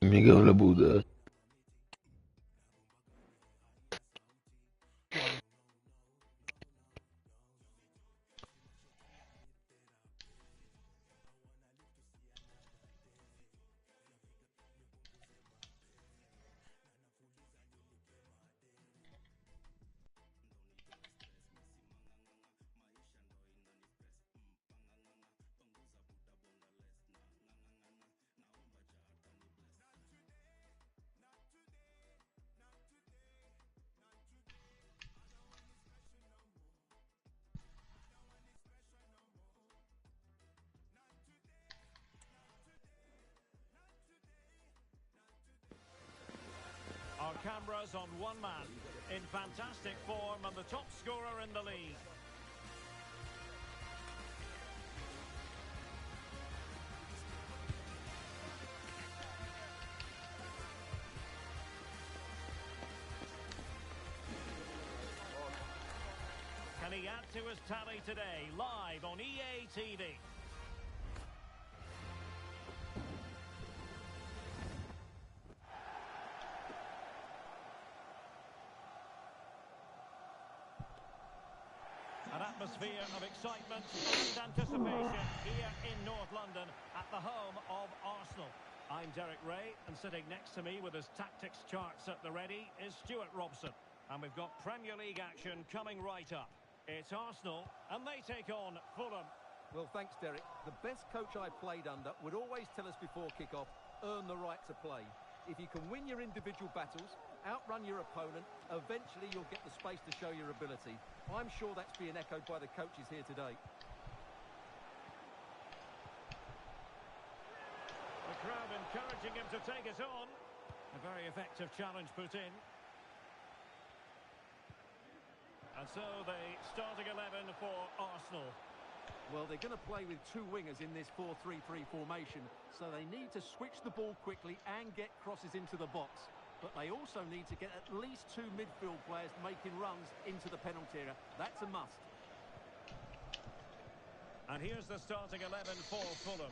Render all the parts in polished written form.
Miguel Labuda. Our cameras on one man, in fantastic form and the top scorer in the league. Can he add to his tally today, live on EA TV? An atmosphere of excitement and anticipation here in North London at the home of Arsenal. I'm Derek Ray, and sitting next to me with his tactics charts at the ready is Stuart Robson. And we've got Premier League action coming right up. It's Arsenal, and they take on Fulham. Well, thanks, Derek. The best coach I played under would always tell us before kick-off, earn the right to play. If you can win your individual battles, outrun your opponent, eventually you'll get the space to show your ability. I'm sure that's being echoed by the coaches here today. The crowd encouraging him to take it on. A very effective challenge put in. And so the starting 11 for Arsenal. Well, they're going to play with two wingers in this 4-3-3 formation, so they need to switch the ball quickly and get crosses into the box. But they also need to get at least two midfield players making runs into the penalty area. That's a must. And here's the starting 11 for Fulham.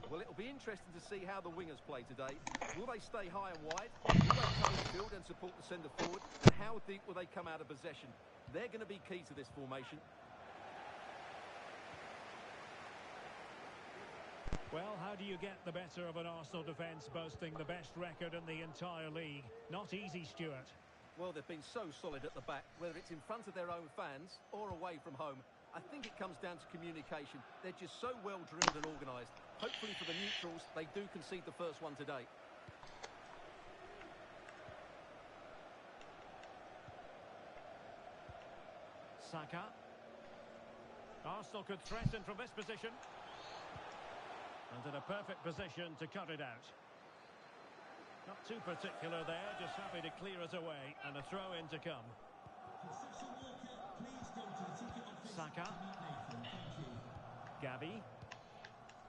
Well, it'll be interesting to see how the wingers play today. Will they stay high and wide? Will they come in field and support the centre forward? And how deep will they come out of possession? They're going to be key to this formation. Well, how do you get the better of an Arsenal defence boasting the best record in the entire league? Not easy, Stuart. Well, they've been so solid at the back, whether it's in front of their own fans or away from home. I think it comes down to communication. They're just so well drilled and organised. Hopefully for the neutrals, they do concede the first one today. Saka. Arsenal could threaten from this position. And in a perfect position to cut it out. Not too particular there, just happy to clear it away. And a throw-in to come. Saka. Gabi.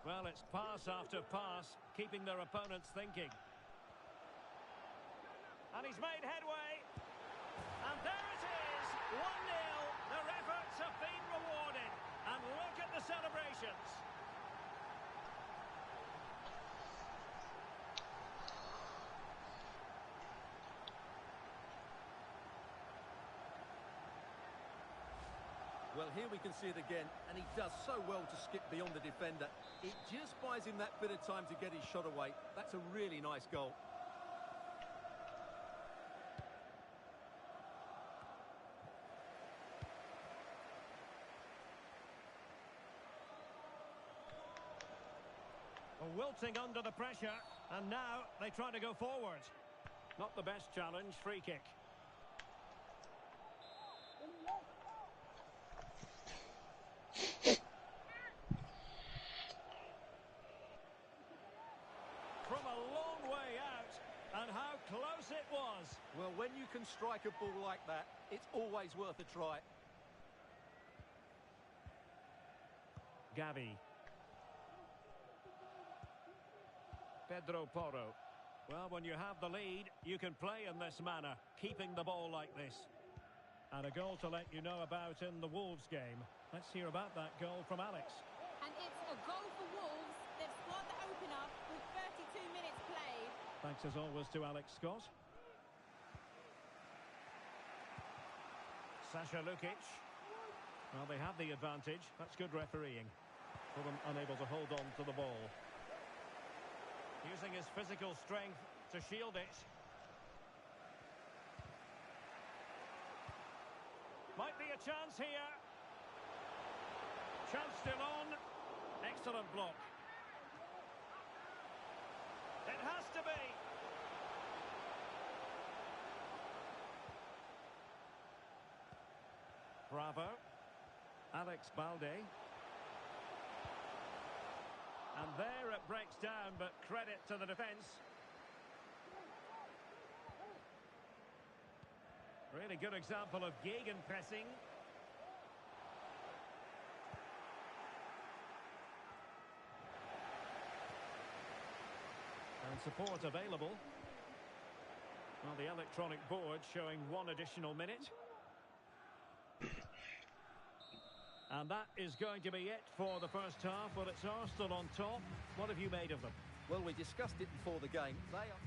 Well, it's pass after pass, keeping their opponents thinking. And he's made headway. And there it is, 1-0. Their efforts have been rewarded. And look at the celebrations. Well, here we can see it again, and he does so well to skip beyond the defender. It just buys him that bit of time to get his shot away. That's a really nice goal. Wilting under the pressure, and now they try to go forward. Not the best challenge, free kick. From a long way out, and how close it was. Well, when you can strike a ball like that, it's always worth a try. Gavi. Pedro Porro. Well, when you have the lead, you can play in this manner, keeping the ball like this. And a goal to let you know about in the Wolves game. Let's hear about that goal from Alex. And it's a goal for Wolves. They've scored the opener with 32 minutes played. Thanks as always to Alex Scott. Sasha Lukic. Well, they have the advantage. That's good refereeing. Fulham unable to hold on to the ball. Using his physical strength to shield it. Might be a chance here. Chance still on. Excellent block. It has to be. Bravo. Alex Balde. And there it breaks down, but credit to the defence. Really good example of gegenpressing. And support available. Well, the electronic board showing 1 additional minute. And that is going to be it for the first half. Well, it's Arsenal on top. What have you made of them? Well, we discussed it before the game. They are...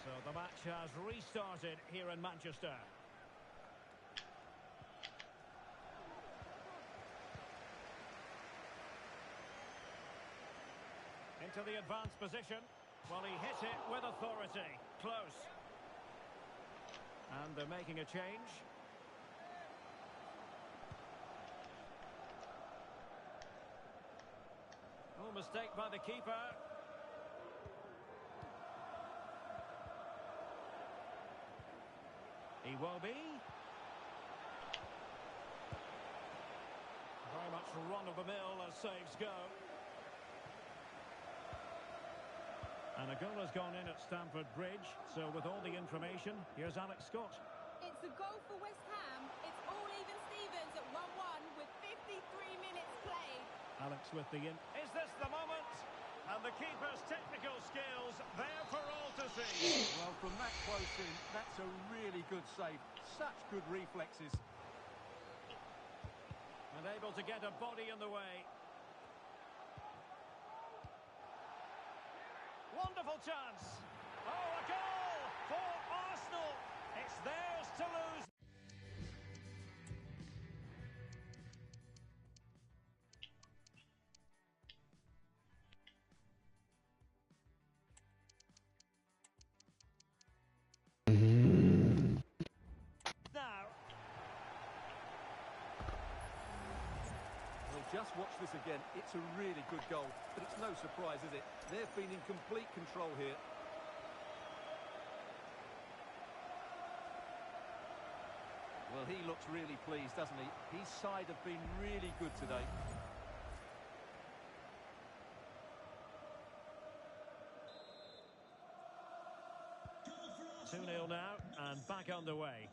So the match has restarted here in Manchester. Into the advanced position. Well, he hit it with authority. Close. And they're making a change. Oh, mistake by the keeper. Iwobi. Very much run-of-the-mill as saves go. And a goal has gone in at Stamford Bridge. So with all the information, here's Alex Scott. It's a goal for West Ham. It's all even Stevens at 1-1 with 53 minutes played. Alex with the in. Is this the moment? And the keeper's technical skills there for all to see. Well, from that close in, that's a really good save. Such good reflexes. And able to get a body in the way. Wonderful chance. Oh, a goal for Arsenal. It's theirs to lose. Now. Well, just watch this again. It's a really good goal, but it's no surprise, is it? They've been in complete control here. Well, he looks really pleased, doesn't he? His side have been really good today. Goal 2-0 now, and back underway.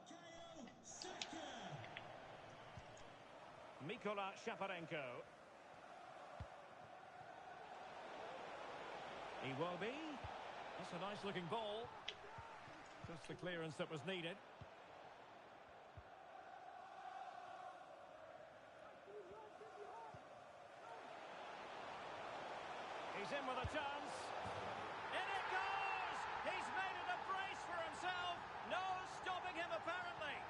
Mikola Shaparenko. Iwobi. That's a nice-looking ball. Just the clearance that was needed. He's in with a chance. In it goes! He's made it a brace for himself. No stopping him, apparently.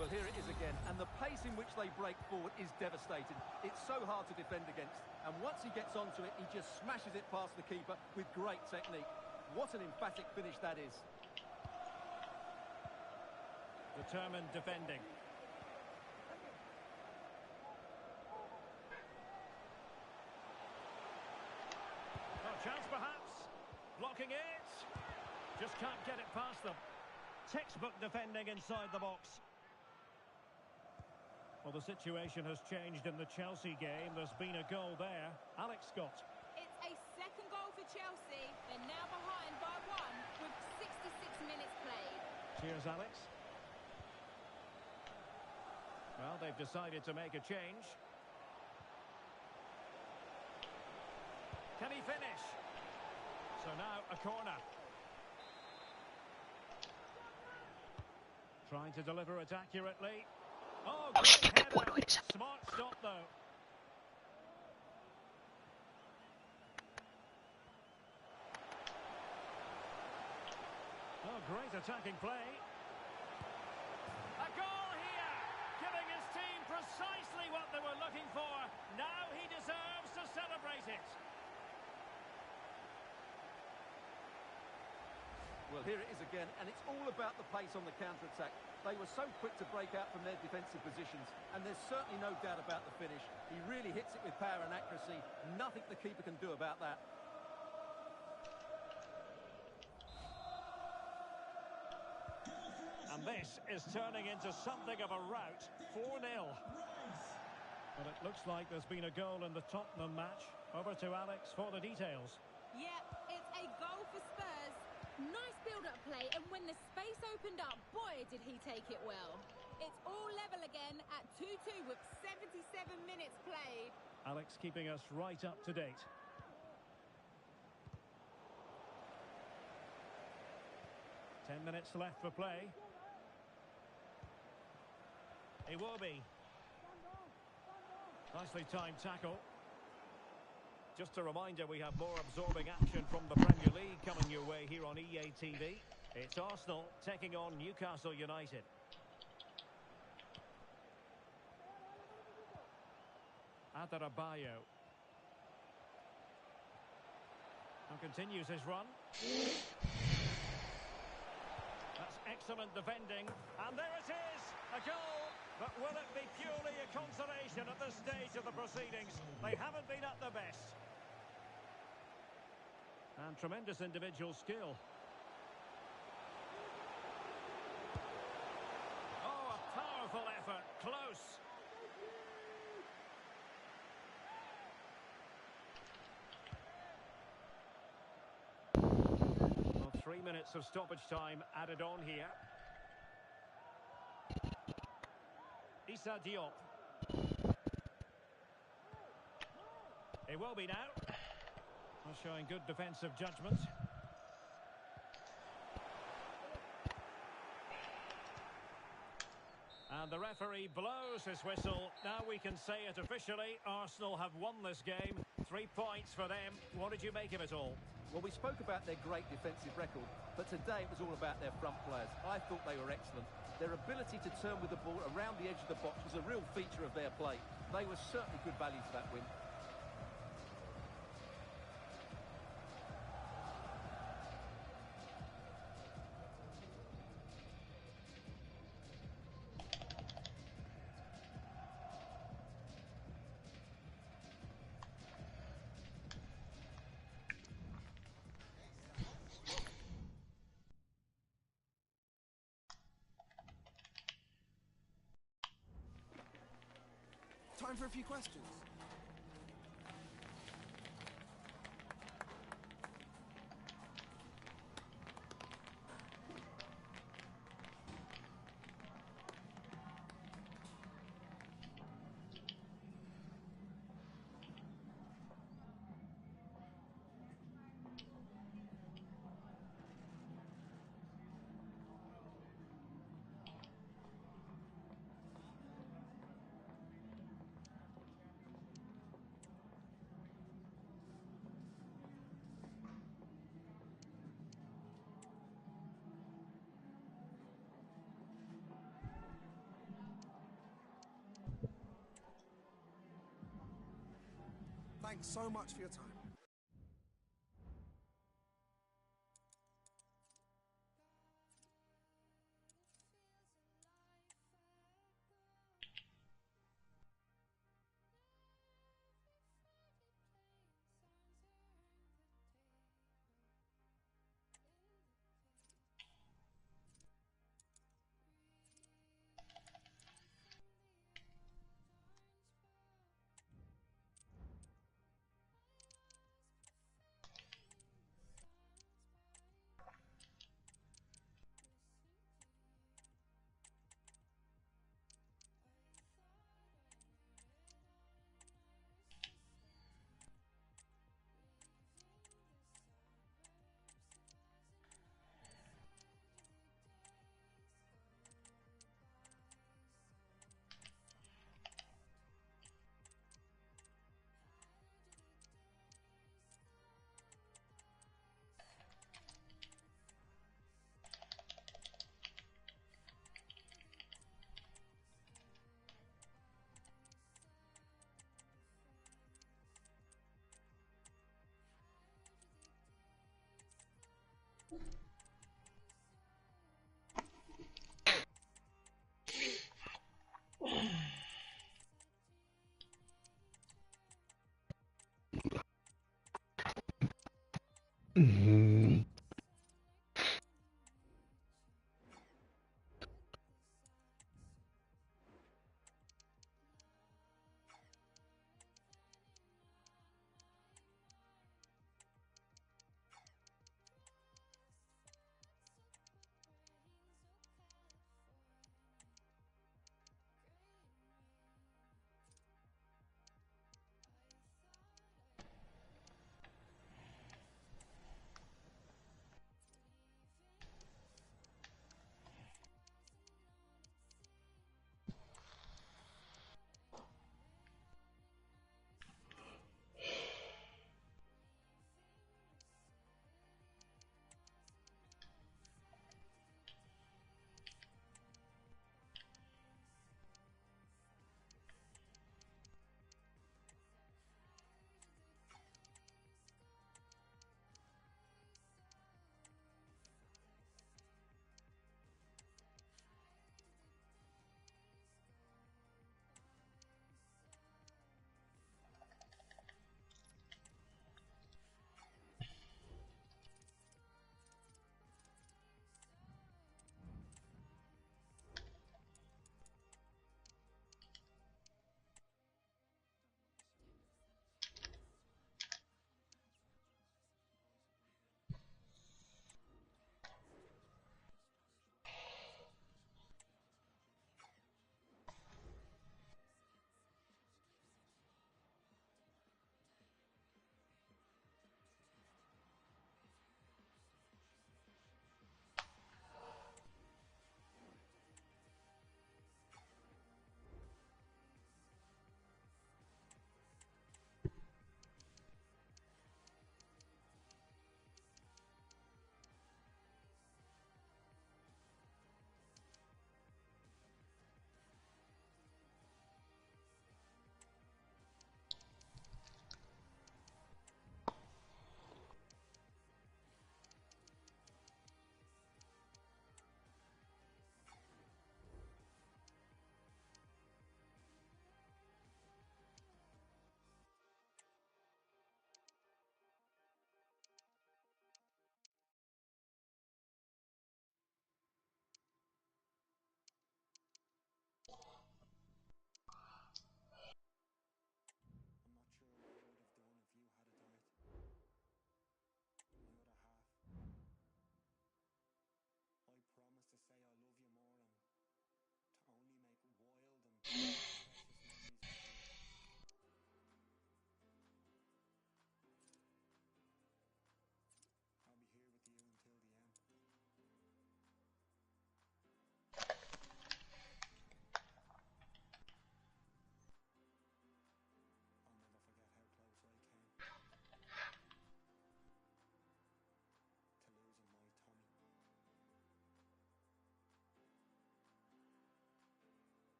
Well, here it is again, and the pace in which they break forward is devastating. It's so hard to defend against, and once he gets onto it, he just smashes it past the keeper with great technique. What an emphatic finish that is. Determined defending. Oh, chance perhaps. Blocking it. Just can't get it past them. Textbook defending inside the box. Well, the situation has changed in the Chelsea game. There's been a goal there. Alex Scott. It's a second goal for Chelsea. They're now behind by 1 with 66 minutes played. Cheers, Alex. Well, they've decided to make a change. Can he finish? So now a corner. Trying to deliver it accurately. Oh, great header. Smart stop, though. Oh, great attacking play. A goal here, giving his team precisely what they were looking for. Now he deserves to celebrate it. Well, here it is again, and it's all about the pace on the counter-attack. They were so quick to break out from their defensive positions, and there's certainly no doubt about the finish. He really hits it with power and accuracy. Nothing the keeper can do about that. And this is turning into something of a rout, 4-0. But it looks like there's been a goal in the Tottenham match. Over to Alex for the details. Yep, it's a goal for Spurs. Nice build-up play, and when the space opened up, boy, did he take it well. It's all level again at 2-2 with 77 minutes played. Alex keeping us right up to date. Ten minutes left for play. Iwobi. Nicely timed tackle. Just a reminder, we have more absorbing action from the Premier League coming your way here on EA TV. It's Arsenal taking on Newcastle United. Adarabioyo. And continues his run. That's excellent defending. And there it is, a goal. But will it be purely a consolation at this stage of the proceedings? They haven't been at their best. And tremendous individual skill. Oh, a powerful effort. Close. Well, 3 minutes of stoppage time added on here. Issa Diop. It will be now. Showing good defensive judgment. And the referee blows his whistle. Now we can say it officially. Arsenal have won this game. 3 points for them. What did you make of it all? Well, we spoke about their great defensive record, but today it was all about their front players. I thought they were excellent. Their ability to turn with the ball around the edge of the box was a real feature of their play. They were certainly good value for that win. Time for a few questions. Thanks so much for your time.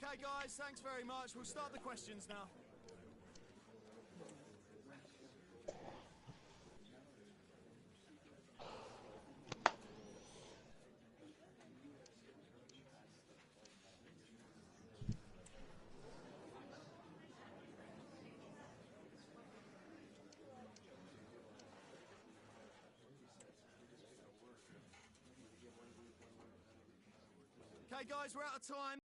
Okay, guys, thanks very much. We'll start the questions now. Okay, guys, we're out of time.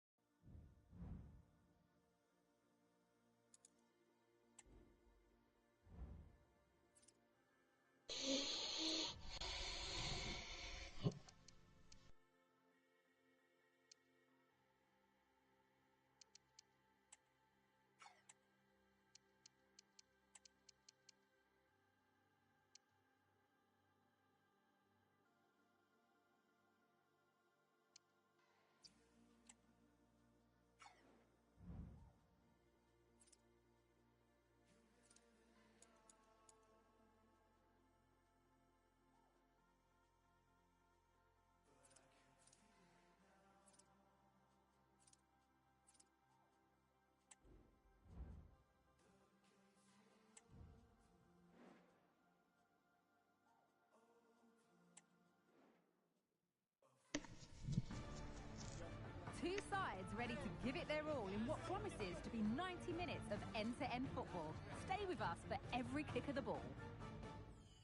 give it their all in what promises to be 90 minutes of end-to-end football. Stay with us for every kick of the ball.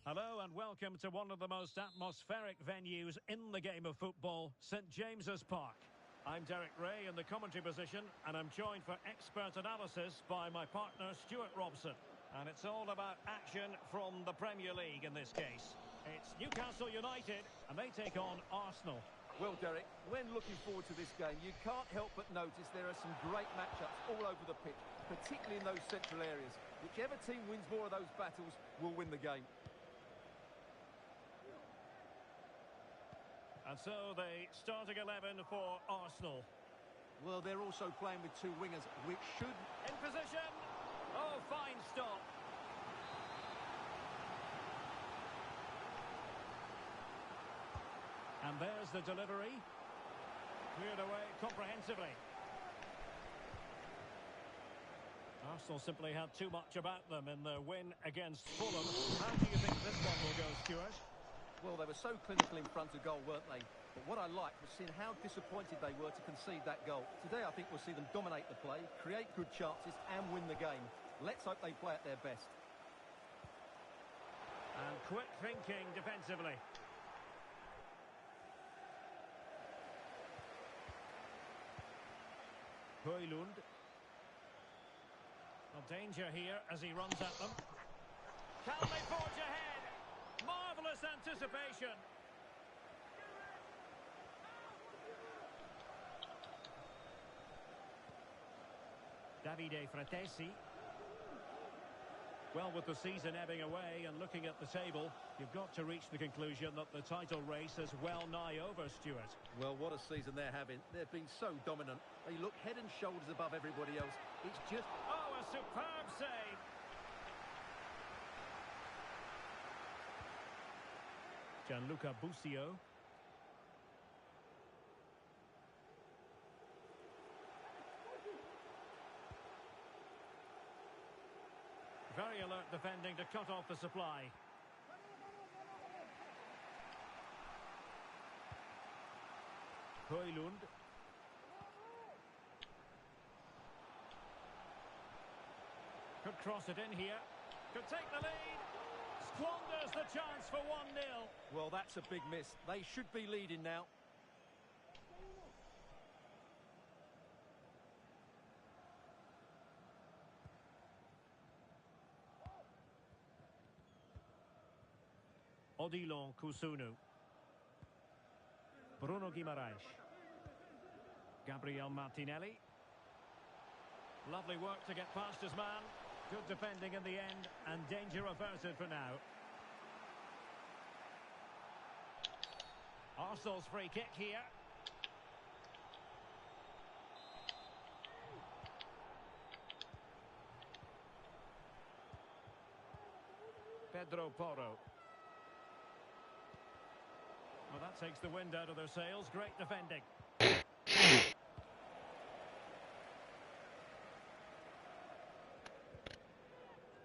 Hello and welcome to one of the most atmospheric venues in the game of football, St James's Park. I'm Derek Ray in the commentary position, and I'm joined for expert analysis by my partner Stuart Robson. And it's all about action from the Premier League in this case. It's Newcastle United, and they take on Arsenal. Well, Derek, when looking forward to this game, you can't help but notice there are some great matchups all over the pitch, particularly in those central areas. Whichever team wins more of those battles will win the game. And so the starting 11 for Arsenal. Well, they're also playing with two wingers, which should... In position! Oh, fine stop. And there's the delivery. Cleared away comprehensively. Arsenal simply had too much about them in their win against Fulham. How do you think this one will go, Stuart? Well, they were so clinical in front of goal, weren't they? But what I liked was seeing how disappointed they were to concede that goal. Today, I think we'll see them dominate the play, create good chances, and win the game. Let's hope they play at their best. And quick thinking defensively. Højlund. A danger here as he runs at them. Can they forge ahead? Marvellous anticipation. Davide Fratesi. Well, with the season ebbing away and looking at the table, you've got to reach the conclusion that the title race is well nigh over, Stuart. Well, what a season they're having. They've been so dominant. They look head and shoulders above everybody else. It's just... Oh, a superb save. Gianluca Busio. Very alert defending to cut off the supply. Højlund. Could cross it in here. Could take the lead. Squanders the chance for 1-0. Well, that's a big miss. They should be leading now. Odilon Kusunu. Bruno Guimaraes. Gabriel Martinelli. Lovely work to get past his man. Good defending in the end, and danger averted for now. Arsenal's free kick here. Pedro Porro. Well, that takes the wind out of their sails. Great defending.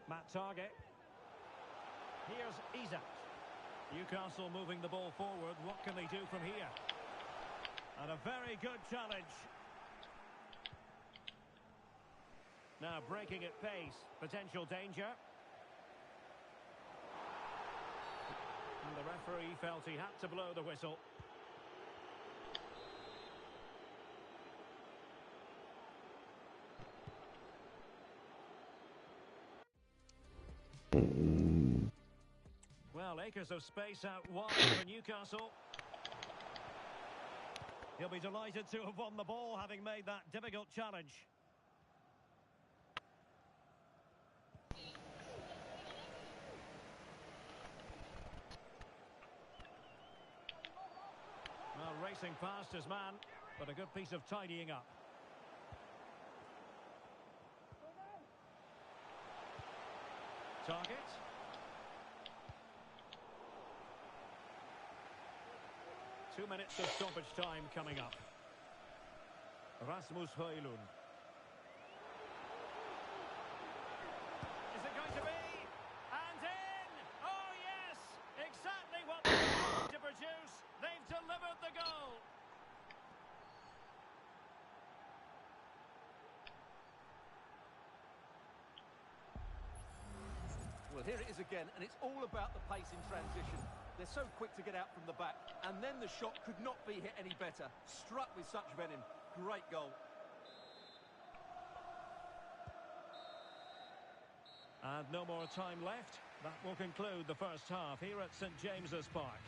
Matt Target. Here's Isak. Newcastle moving the ball forward. What can they do from here? And a very good challenge. Now breaking at pace. Potential danger. And the referee felt he had to blow the whistle. Well, acres of space out wide for Newcastle. He'll be delighted to have won the ball, having made that difficult challenge. Well, racing past his man, but a good piece of tidying up. Target. Two minutes of stoppage time coming up. Rasmus Højlund. Is it going to be? And in! Oh yes! Exactly what they wanted to produce. They've delivered the goal. Well, here it is again, and it's all about the pace in transition. They're so quick to get out from the back, and then the shot could not be hit any better. Struck with such venom. Great goal. And no more time left. That will conclude the first half here at St James's Park.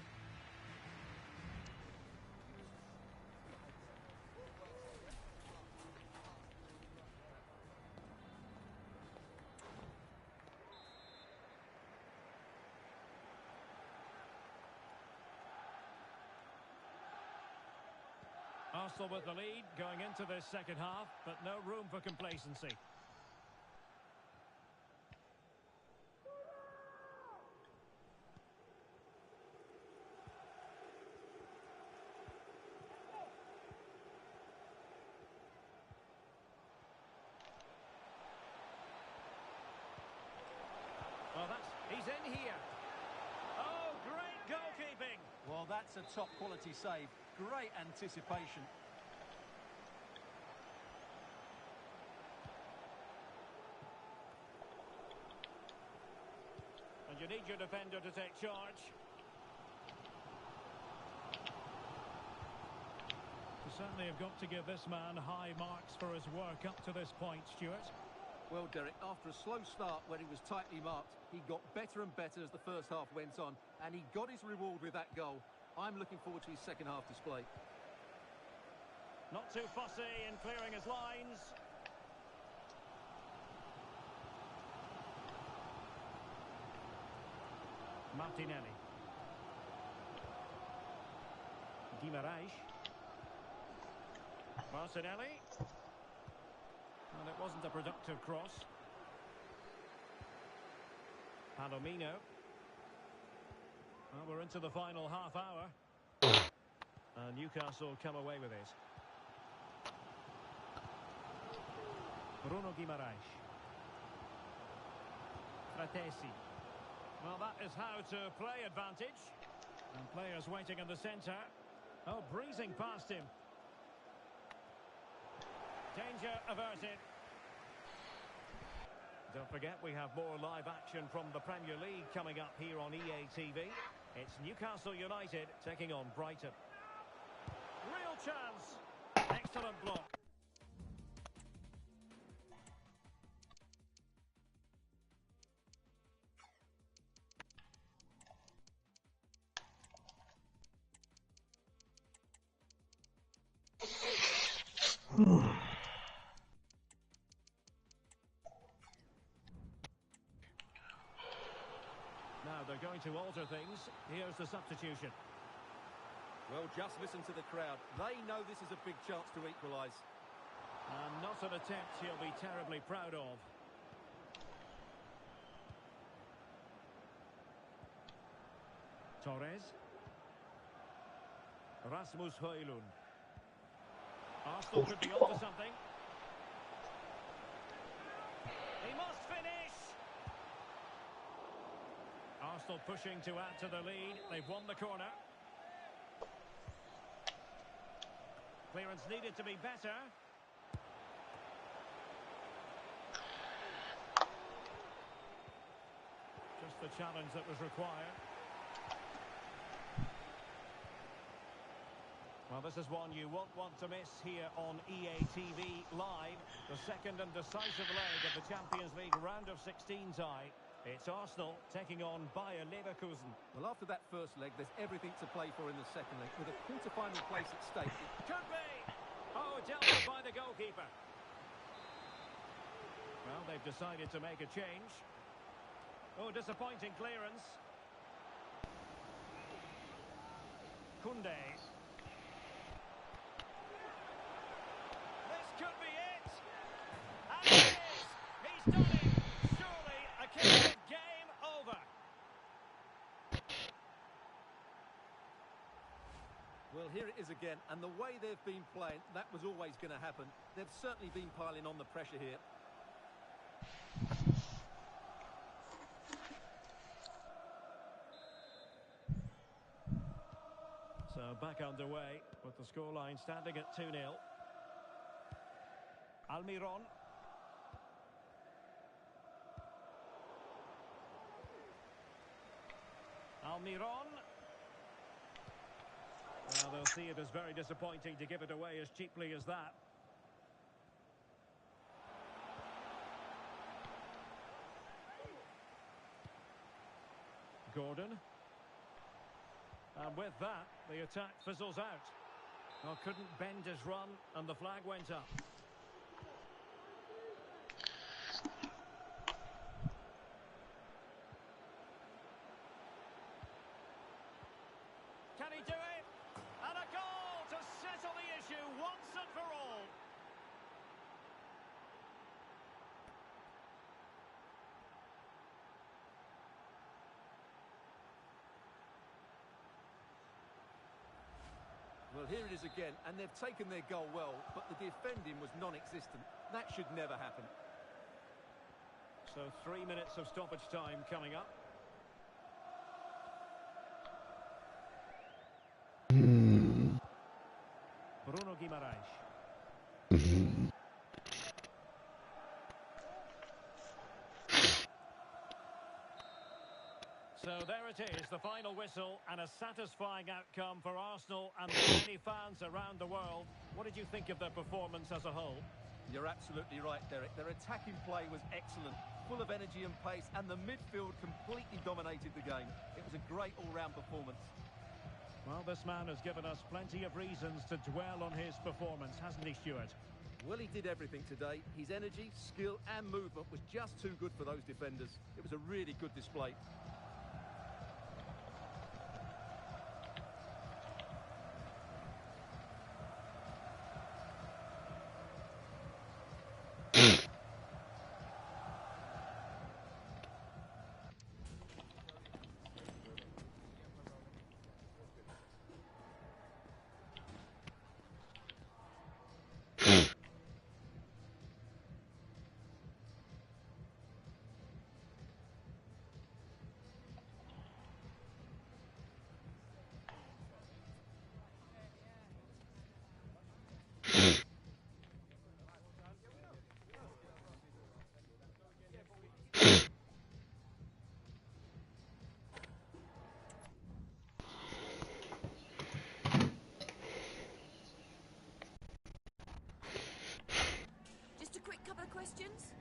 Arsenal with the lead going into this second half, but no room for complacency. Well, he's in here. Oh, great goalkeeping. Well, that's a top-quality save. Great anticipation. And you need your defender to take charge. You certainly have got to give this man high marks for his work up to this point, Stuart. Well, Derek, after a slow start where he was tightly marked, he got better and better as the first half went on, and he got his reward with that goal. I'm looking forward to his second half display. Not too fussy in clearing his lines. Martinelli. Guimaraes. Martinelli. And it wasn't a productive cross. Palomino. Well, we're into the final half hour. And Newcastle come away with it. Bruno Guimaraes. Fratesi. Well, that is how to play advantage. And players waiting in the centre. Oh, breezing past him. Danger averted. Don't forget, we have more live action from the Premier League coming up here on EA TV. It's Newcastle United taking on Brighton. Real chance. Excellent block. Now they're going to alter things. Here's the substitution. Well, just listen to the crowd. They know this is a big chance to equalise. And not an attempt he'll be terribly proud of. Torres. Rasmus Højlund. Arsenal could be onto something. He must finish! Arsenal pushing to add to the lead. They've won the corner. Clearance needed to be better. Just the challenge that was required. Well, this is one you won't want to miss here on EA TV Live. The second and decisive leg of the Champions League round of 16 tie. It's Arsenal taking on Bayer Leverkusen. Well, after that first leg, there's everything to play for in the second leg. With a quarter-final place at stake. Could be! Oh, dealt with by the goalkeeper. Well, they've decided to make a change. Oh, disappointing clearance. Koundé. This could be it! And it is! He's done it! Surely a case of game over. Well, here it is again, and the way they've been playing, that was always going to happen. They've certainly been piling on the pressure here. So back underway with the scoreline standing at 2-0. Almiron. Almiron. Well, they'll see it as very disappointing to give it away as cheaply as that. Gordon. And with that, the attack fizzles out. Well, couldn't bend his run, and the flag went up. Can he do it? And a goal to settle the issue once and for all. Well, here it is again, and they've taken their goal well, but the defending was non-existent. That should never happen. So 3 minutes of stoppage time coming up. Bruno Guimaraes. So there it is, the final whistle, and a satisfying outcome for Arsenal and the many fans around the world. What did you think of their performance as a whole? You're absolutely right, Derek. Their attacking play was excellent, full of energy and pace, and the midfield completely dominated the game. It was a great all-round performance. Well, this man has given us plenty of reasons to dwell on his performance, hasn't he, Stuart? Well, he did everything today. His energy, skill and movement was just too good for those defenders. It was a really good display. Just a quick couple of questions.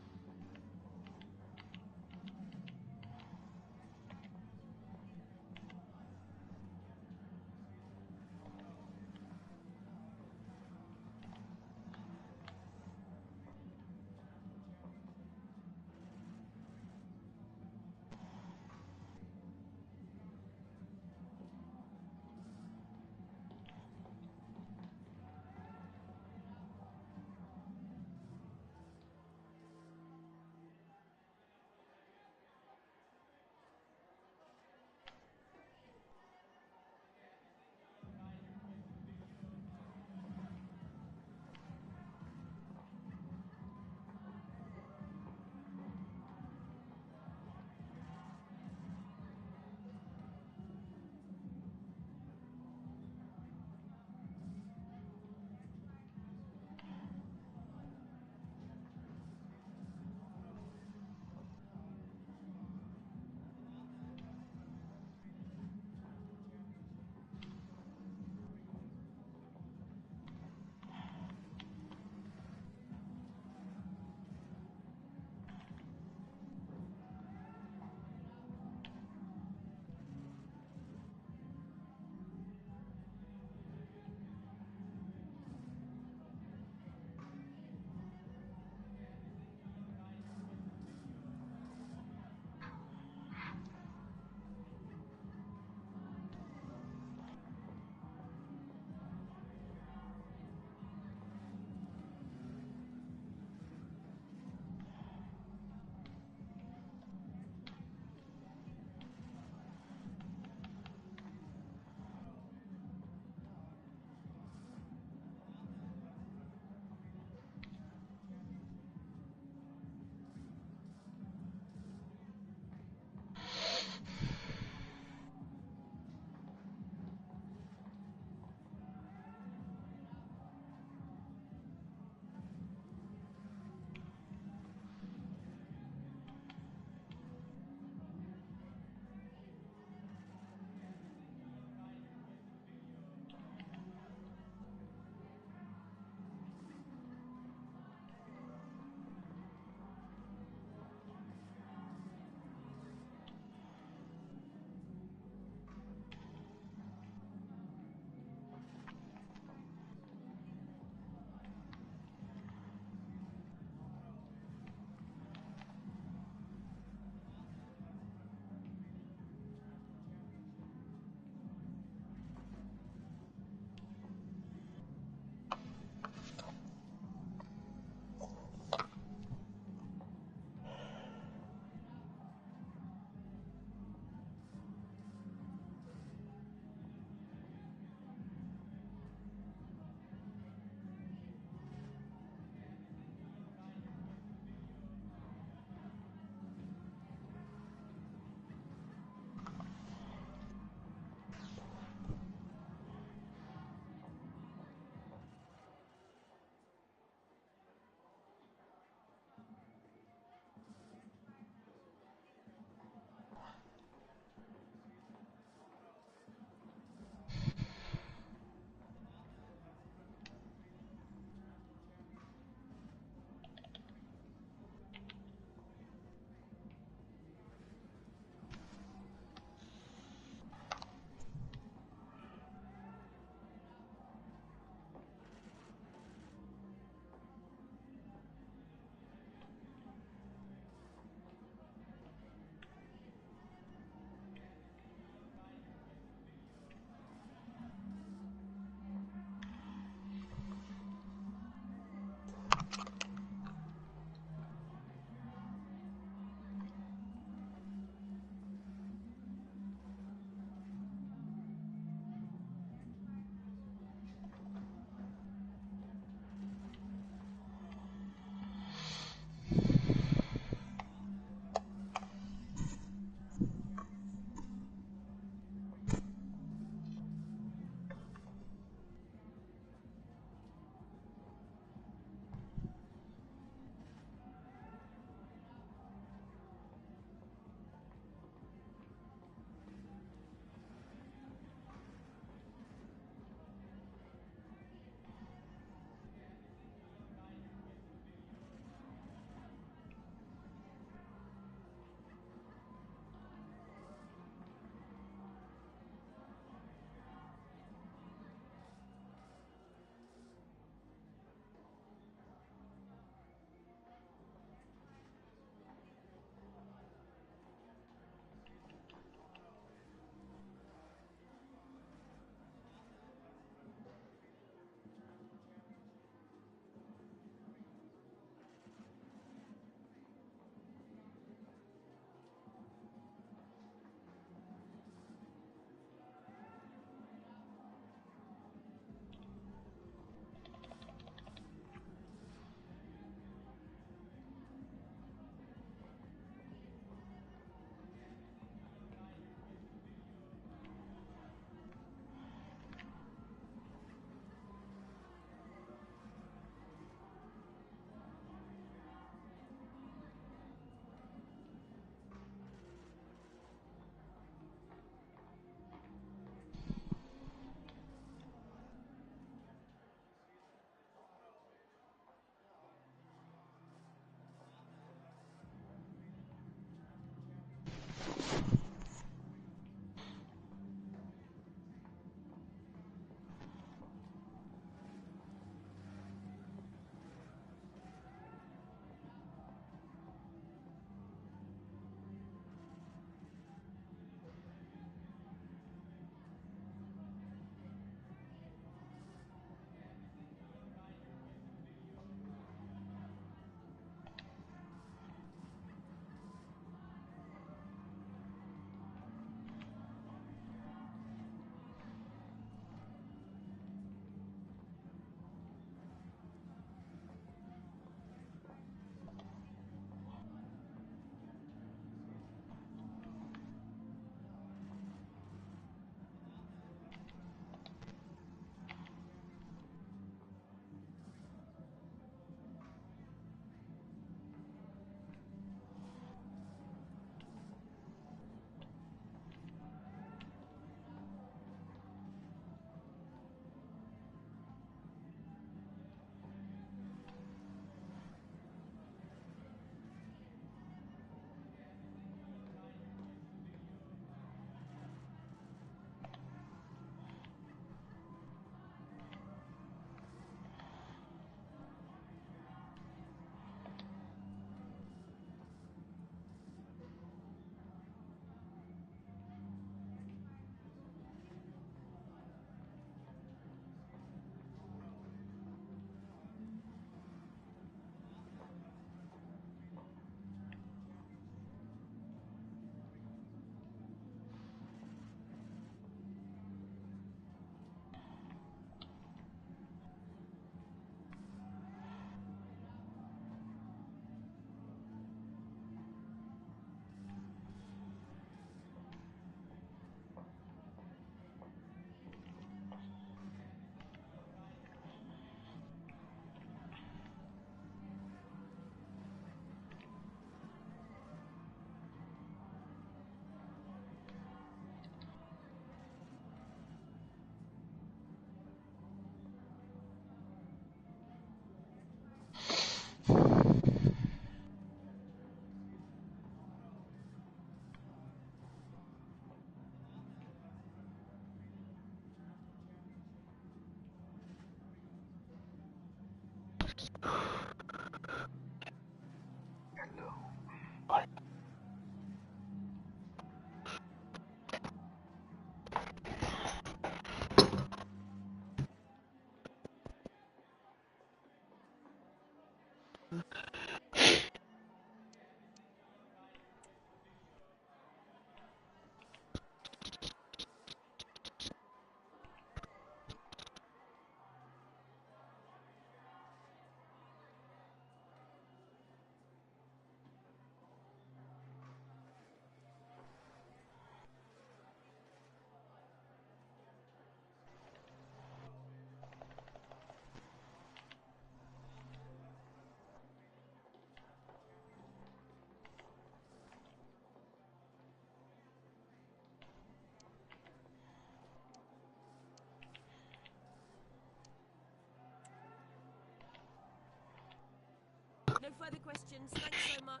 No further questions. Thanks so much.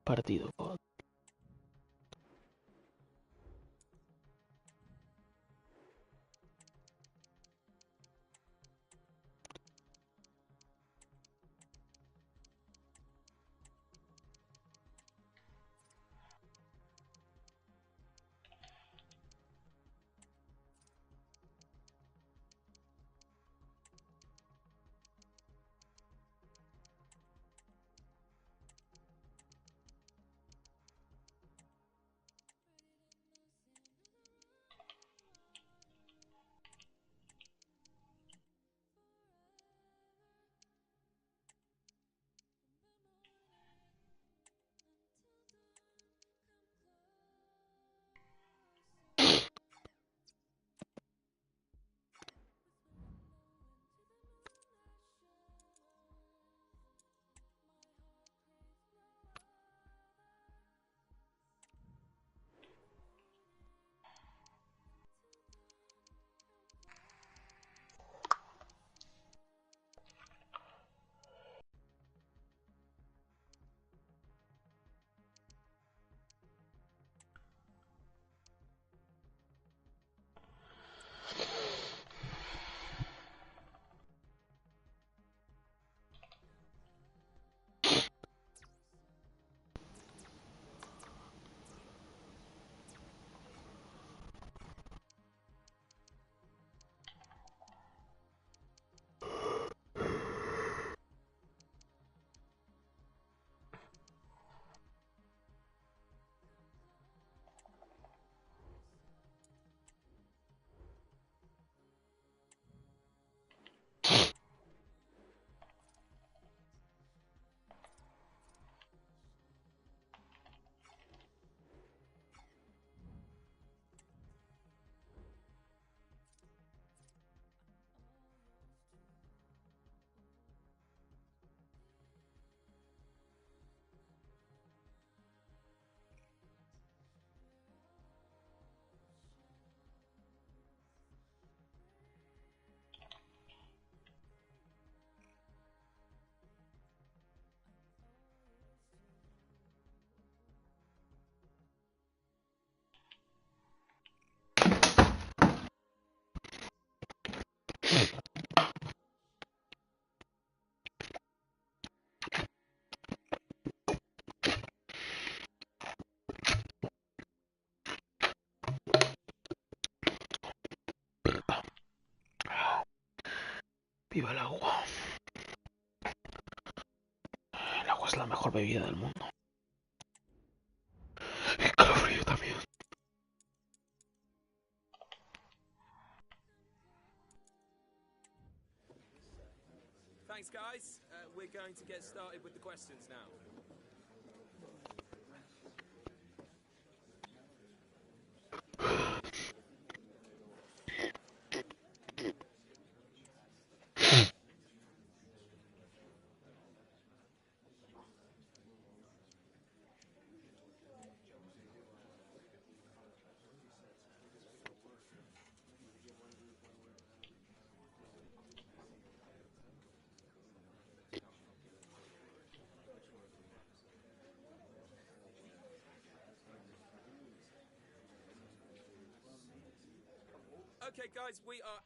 Partido. Viva el agua. El agua es la mejor bebida del mundo. Y calofrío también. Thanks, guys. We're going to get started with the questions now. Okay, guys, we are...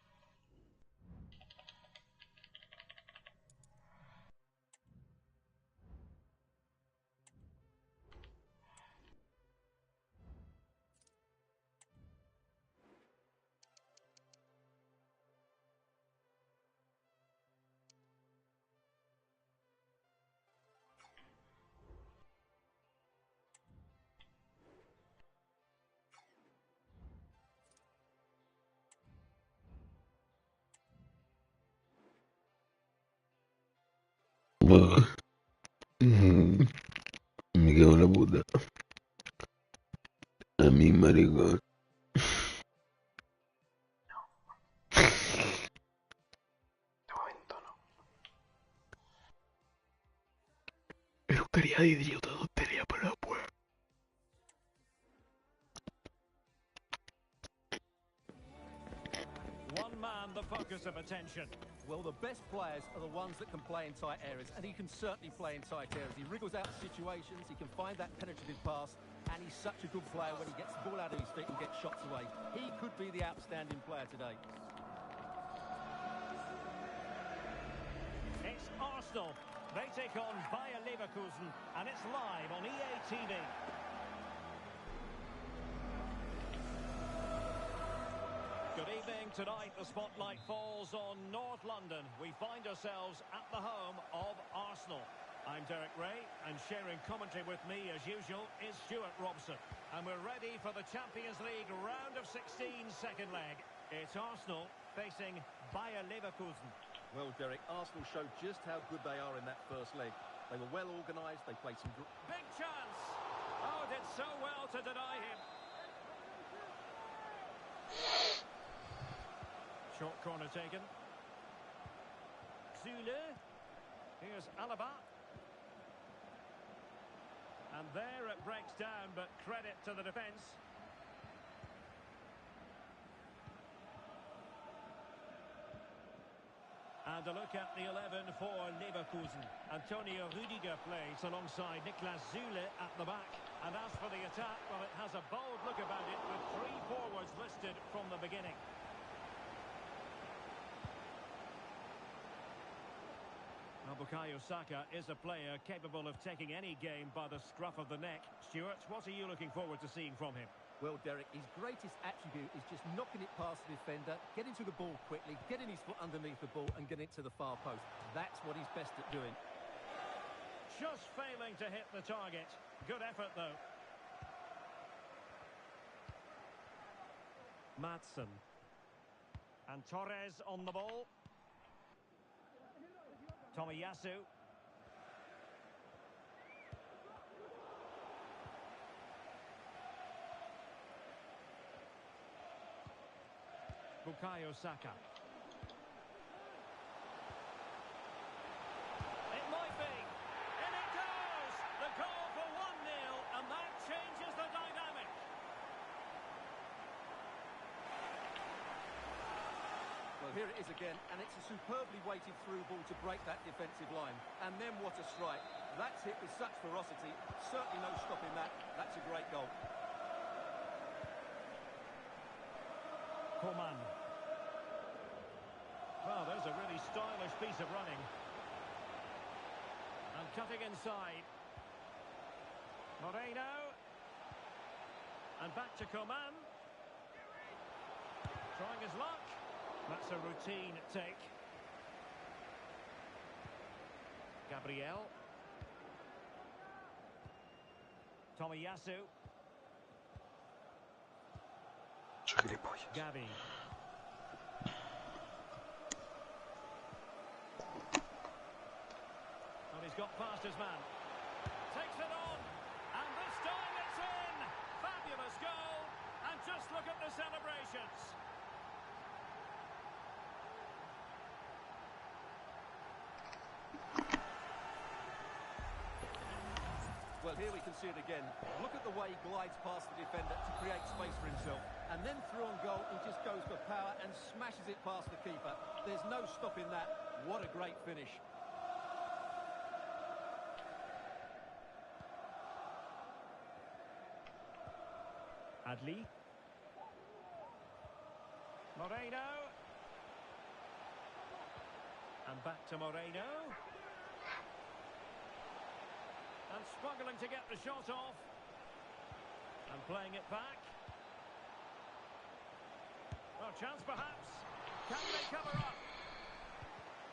Me cago en la puta. A mí, maricón. De momento no. Pero quería de idiota tontería para la puerta. One man, the focus of attention. Well, the best players are the ones that can play in tight areas, and he can certainly play in tight areas. He wriggles out of situations, he can find that penetrative pass, and he's such a good player when he gets the ball out of his feet and gets shots away. He could be the outstanding player today. It's Arsenal. They take on Bayer Leverkusen, and it's live on EA TV. Good evening. Tonight, the spotlight falls on North London. We find ourselves at the home of Arsenal. I'm Derek Ray, and sharing commentary with me, as usual, is Stuart Robson. And we're ready for the Champions League round of 16 second leg. It's Arsenal facing Bayer Leverkusen. Well, Derek, Arsenal showed just how good they are in that first leg. They were well organised, they played some good... Big chance! Oh, did so well to deny him. Short corner taken. Zule. Here's Alaba. And there it breaks down, but credit to the defence. And a look at the 11 for Leverkusen. Antonio Rüdiger plays alongside Niklas Zule at the back. And as for the attack, well, it has a bold look about it with three forwards listed from the beginning. Bukayo Saka is a player capable of taking any game by the scruff of the neck. Stuart, what are you looking forward to seeing from him? Well, Derek, his greatest attribute is just knocking it past the defender, getting to the ball quickly, getting his foot underneath the ball and getting it to the far post. That's what he's best at doing. Just failing to hit the target. Good effort, though. Maatsen. And Torres on the ball. Tomiyasu. Bukayo Saka. It might be. And it goes! The goal for 1-0, and that changes the dynamic. Well, here it is again, and it's a superbly weighted through ball to break that defensive line. And then what a strike. That's hit with such ferocity. Certainly no stopping that. That's a great goal. Coman. Well, there's a really stylish piece of running. And cutting inside. Moreno. And back to Coman. Trying his luck. That's a routine take. Gabriel. Tomiyasu. Gavi. And he's got past his man. Takes it on. And this time it's in. Fabulous goal. And just look at the celebrations. Well, here we can see it again. Look at the way he glides past the defender to create space for himself. And then through on goal, he just goes for power and smashes it past the keeper. There's no stopping that. What a great finish. Adli. Moreno. And back to Moreno. And struggling to get the shot off. And playing it back. Oh, chance perhaps. Can they cover up?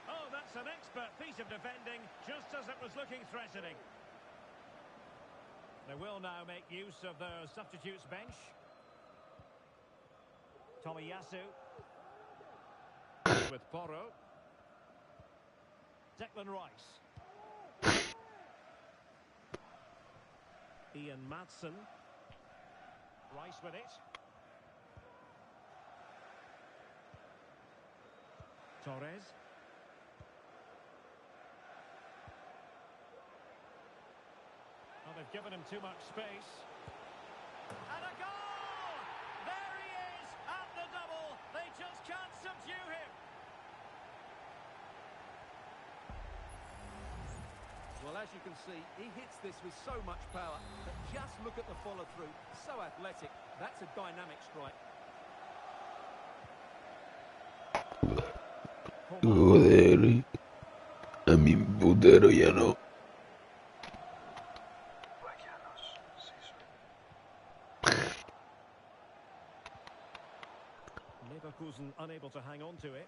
Oh, that's an expert piece of defending, just as it was looking threatening. They will now make use of their substitutes bench. Tomiyasu. With Porro. Declan Rice. Ian Maatsen. Rice with it. Torres. Oh, they've given him too much space. And a goal! There he is at the double. They just can't subdue him. Well, as you can see, he hits this with so much power, but just look at the follow-through. So athletic. That's a dynamic strike. Joder, a mi putero ya no. Leverkusen unable to hang on to it.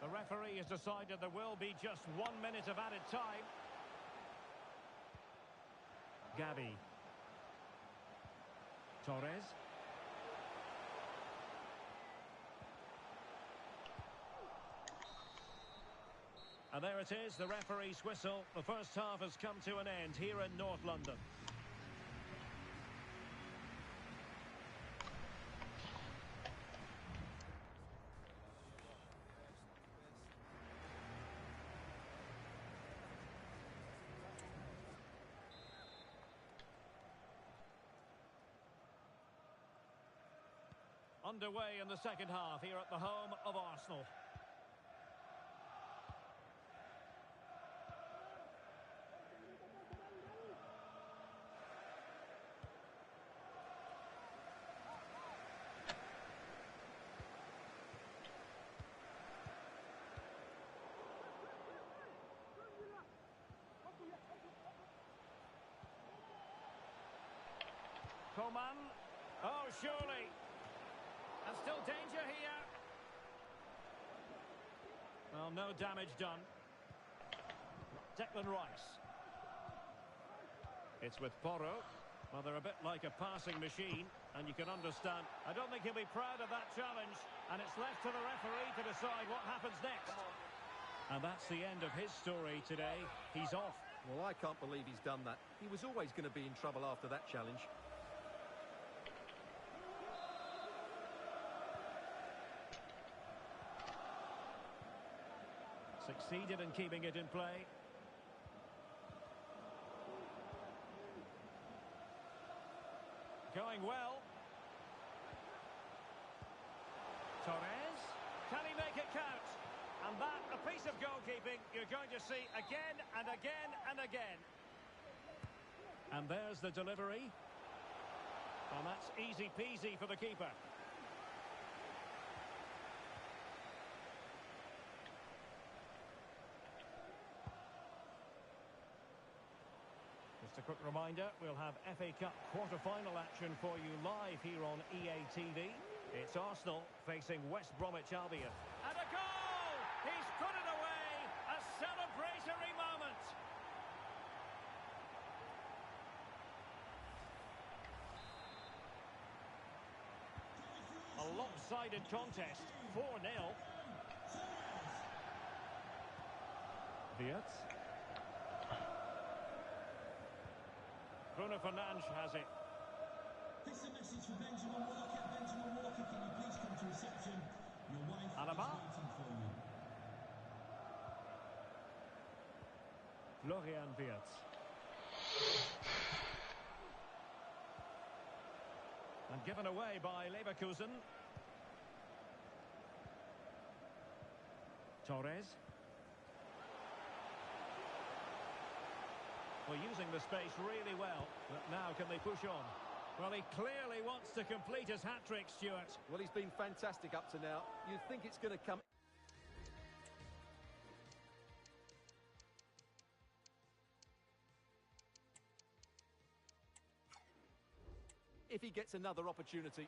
The referee has decided there will be just 1 minute of added time. Gavi. Torres. And there it is, the referee's whistle. The first half has come to an end here in North London. Underway in the second half here at the home of Arsenal. Coman. Oh, surely. And still danger here. Well, no damage done. Declan Rice. It's with Porro. Well, they're a bit like a passing machine, and you can understand. I don't think he'll be proud of that challenge, and it's left to the referee to decide what happens next. And that's the end of his story today. He's off. Well, I can't believe he's done that. He was always going to be in trouble after that challenge. Succeeded in keeping it in play. Going well. Torres. Can he make it count? And that, a piece of goalkeeping you're going to see again and again and again. And there's the delivery. And that's easy peasy for the keeper. Just a quick reminder, we'll have FA Cup quarter-final action for you live here on EA TV. It's Arsenal facing West Bromwich Albion. And a goal! He's put it away! A celebratory moment! A lopsided contest, 4-0. Wirtz. Bruno Fernandes has it. This is a message for Benjamin Walker. Benjamin Walker, can you please come to reception? Your wife Alaba. is waiting for you. Florian Wirtz. And given away by Leverkusen. Torres. Well, using the space really well, but now can they push on? Well, he clearly wants to complete his hat-trick, Stuart. Well, he's been fantastic up to now. You'd think it's going to come... if he gets another opportunity.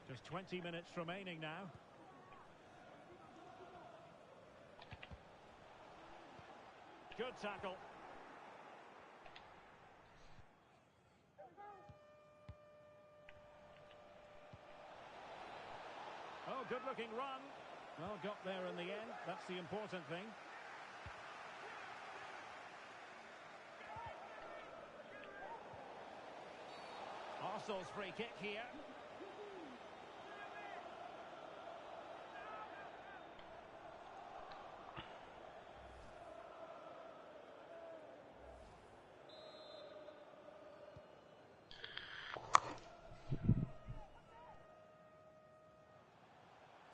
Just 20 minutes remaining now. Good tackle. Oh, good-looking run. Well, got there in the end. That's the important thing. Arsenal's free kick here.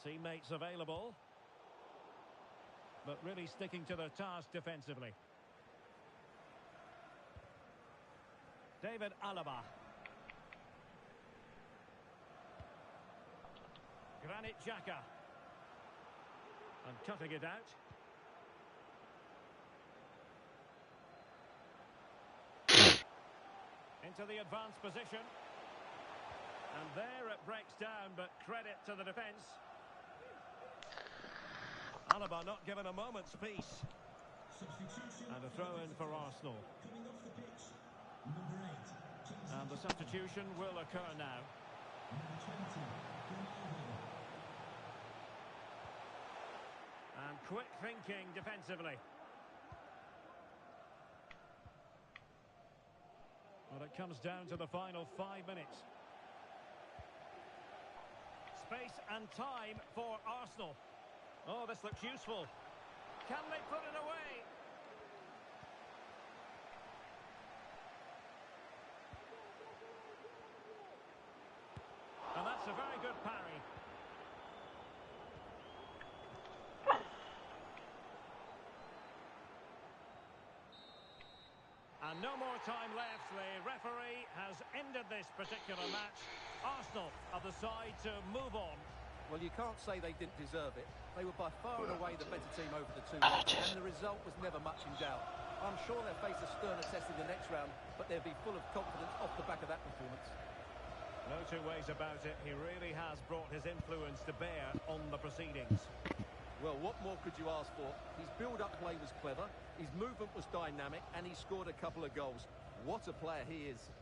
Teammates available, but really sticking to their task defensively. David Alaba. Granit Xhaka. And cutting it out. Into the advanced position. And there it breaks down, but credit to the defence. Alaba not given a moment's peace. And a throw-in for Arsenal. Coming off the pitch, number 8. And the substitution will occur now. Number 20, Ronaldo. And quick thinking defensively. Well, it comes down to the final 5 minutes. Space and time for Arsenal. Oh, this looks useful. Can they put it away? And that's a very good parry. And no more time left. The referee has ended this particular match. Arsenal are the side to move on. Well, you can't say they didn't deserve it. They were by far and away the better team over the 2 legs, and the result was never much in doubt. I'm sure they'll face a sterner test in the next round, but they'll be full of confidence off the back of that performance. No two ways about it. He really has brought his influence to bear on the proceedings. Well, what more could you ask for? His build-up play was clever, his movement was dynamic, and he scored a couple of goals. What a player he is.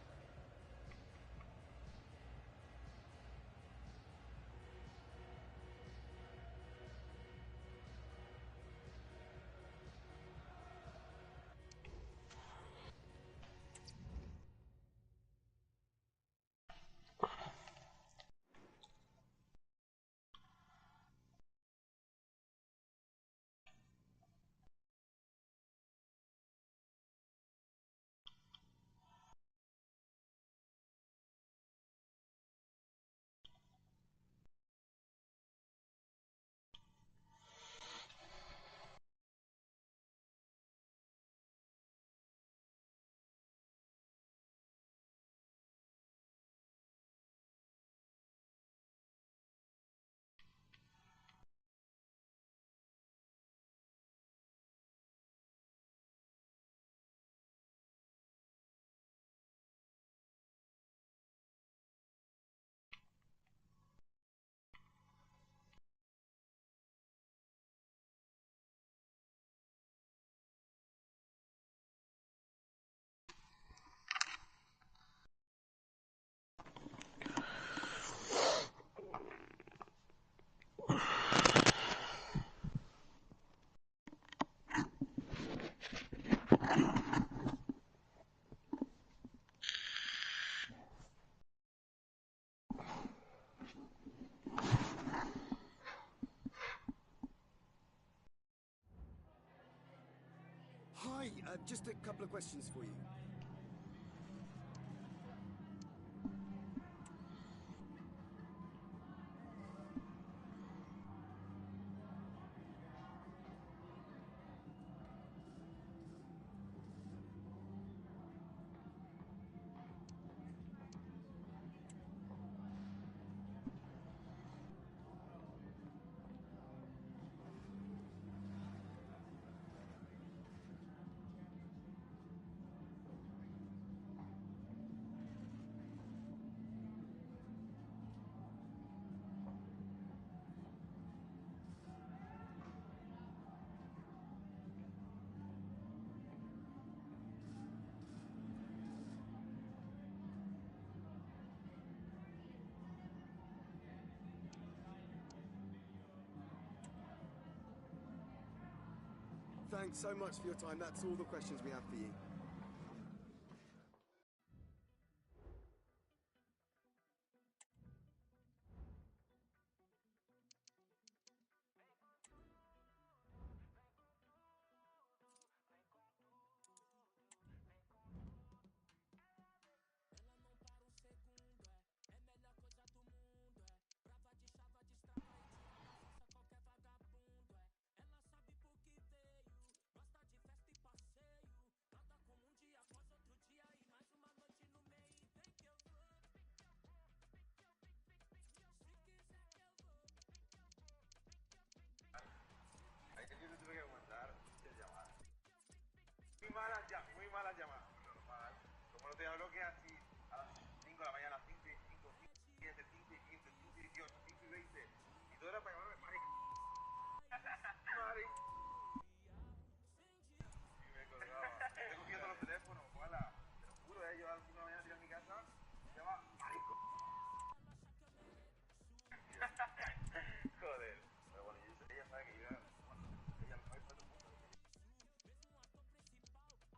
Louis, just a couple of questions for you. Thanks so much for your time. That's all the questions we have for you. Muy malas llamadas. Normal. Como no te hablo que así a las 5 de la mañana, 5 y 5, 7, 5 y 15, 5 y 18, 5 y 20. Y todo era para llamarme Mari. Mari. Y me colgaba. Estoy cogiendo los teléfonos, ojalá. Te lo juro, yo a las 5 de la mañana llegué a mi casa, se llama Marico. Joder. Pero bueno, ella sabe que yo, bueno, ella no es todo el mundo.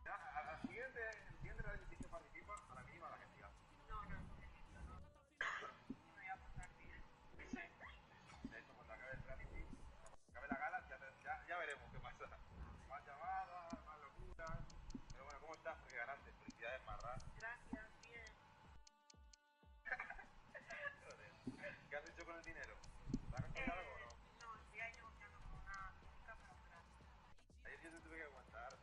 A la siguiente, el siguiente reality que participa, a la mínima la gente ya. No, no, no. No voy a pasar bien. Sí. De hecho, cuando acabe el reality, acabe la gala, ya veremos qué pasa. Más llamadas, más locuras. Pero bueno, ¿cómo estás? Porque ganaste. Felicidades, Marra. Gracias, bien. Joder. ¿Qué has hecho con el dinero? ¿Te has gastado algo o no? No, estoy ahí negociando con una chica para otra. Ayer yo te tuve que aguantar.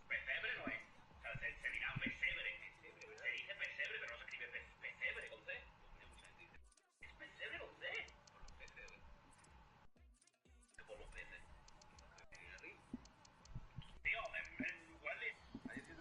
Pesebre no es. O sea, se dirá pesebre. Se dice pesebre, pero no se escribe pesebre con C. Es pesebre con C. Por los peces, por los peces. Tío, en lugar de... Ahí sí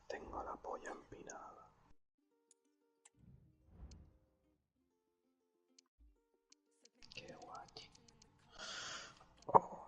Tengo la polla empinada. Qué guay. Oh.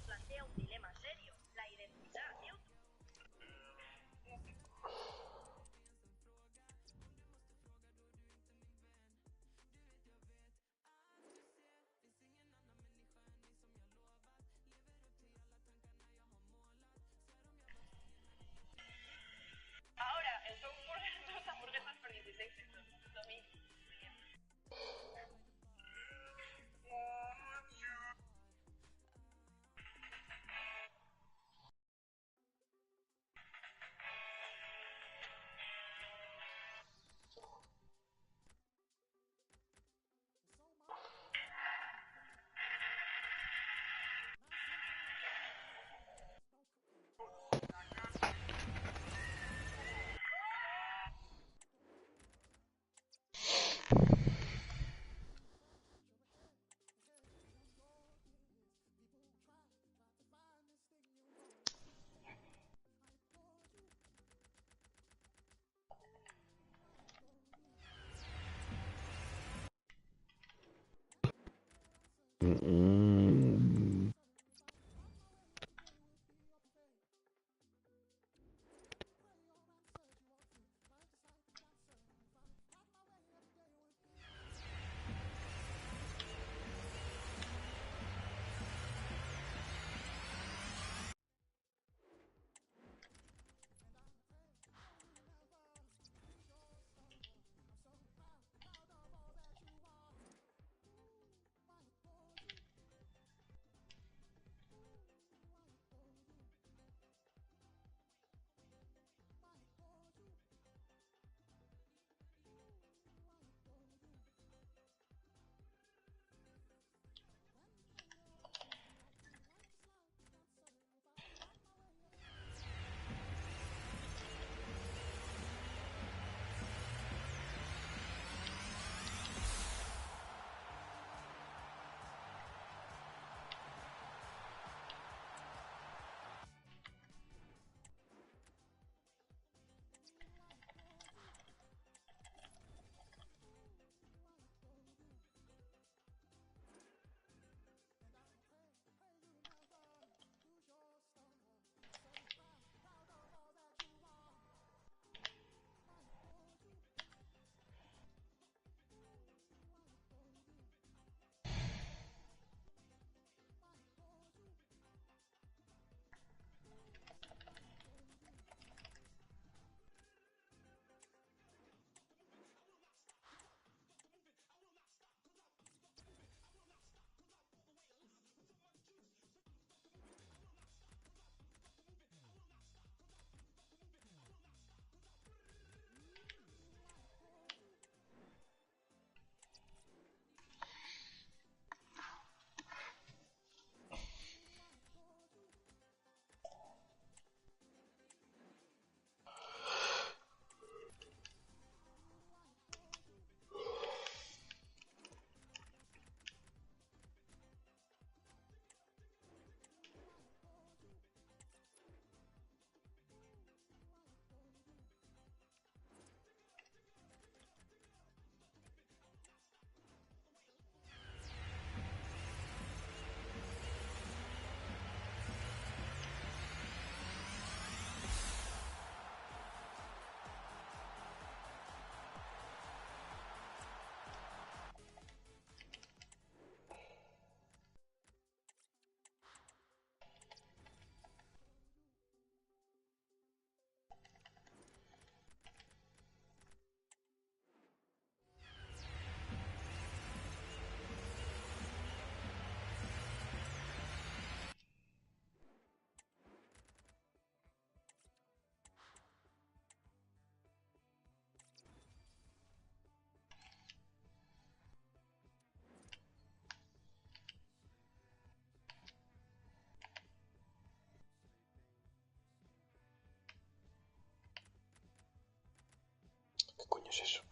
plantea un dilema serio, la identidad de un... Ahora, son dos hamburguesas por 16 euros. Domingo. ¿Qué coño es eso?